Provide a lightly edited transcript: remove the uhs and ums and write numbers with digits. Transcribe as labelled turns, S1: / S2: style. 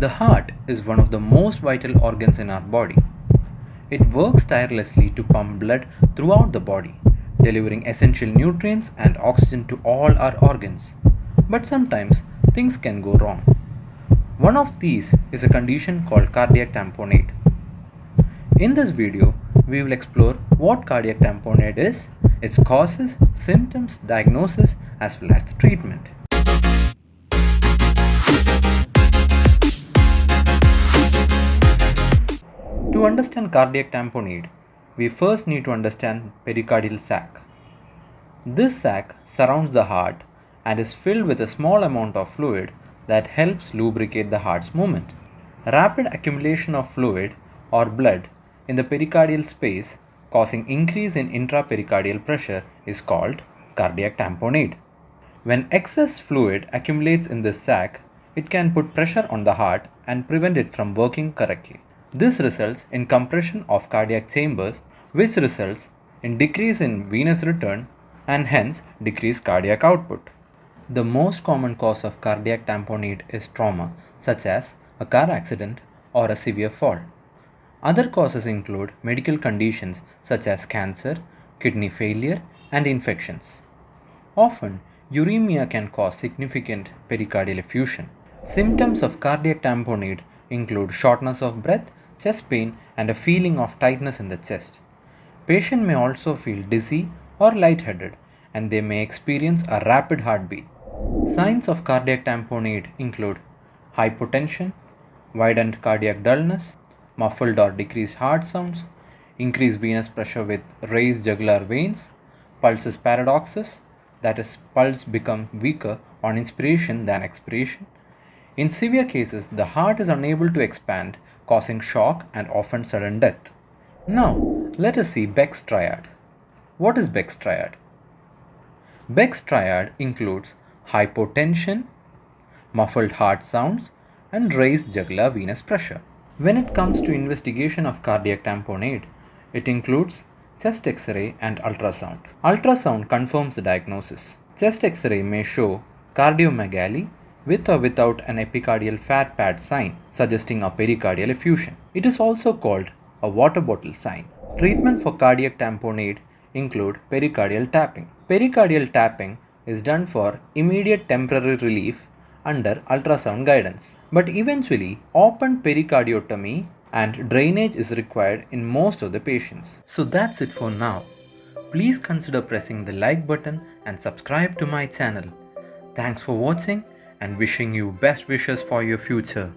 S1: The heart is one of the most vital organs in our body. It works tirelessly to pump blood throughout the body, delivering essential nutrients and oxygen to all our organs. But sometimes things can go wrong. One of these is a condition called cardiac tamponade. In this video, we will explore what cardiac tamponade is, its causes, symptoms, diagnosis, as well as the treatment. To understand cardiac tamponade, we first need to understand pericardial sac. This sac surrounds the heart and is filled with a small amount of fluid that helps lubricate the heart's movement. Rapid accumulation of fluid or blood in the pericardial space causing increase in intrapericardial pressure is called cardiac tamponade. When excess fluid accumulates in this sac, it can put pressure on the heart and prevent it from working correctly. This results in compression of cardiac chambers, which results in decrease in venous return and hence decreased cardiac output. The most common cause of cardiac tamponade is trauma, such as a car accident or a severe fall. Other causes include medical conditions such as cancer, kidney failure, and infections. Often, uremia can cause significant pericardial effusion. Symptoms of cardiac tamponade include shortness of breath, chest pain, and a feeling of tightness in the chest. Patient may also feel dizzy or lightheaded, and they may experience a rapid heartbeat. Signs of cardiac tamponade include hypotension, widened cardiac dullness, muffled or decreased heart sounds, increased venous pressure with raised jugular veins, pulsus paradoxus, that is, pulse becomes weaker on inspiration than expiration. In severe cases, the heart is unable to expand, causing shock and often sudden death. Now, let us see Beck's Triad. What is Beck's Triad? Beck's Triad includes hypotension, muffled heart sounds, and raised jugular venous pressure. When it comes to investigation of cardiac tamponade, it includes chest X-ray and ultrasound. Ultrasound confirms the diagnosis. Chest X-ray may show cardiomegaly with or without an epicardial fat pad sign, suggesting a pericardial effusion. It is also called a water bottle sign. Treatment for cardiac tamponade include pericardial tapping. Pericardial tapping is done for immediate temporary relief under ultrasound guidance. But eventually, open pericardiotomy and drainage is required in most of the patients. So that's it for now. Please consider pressing the like button and subscribe to my channel. Thanks for watching and wishing you best wishes for your future.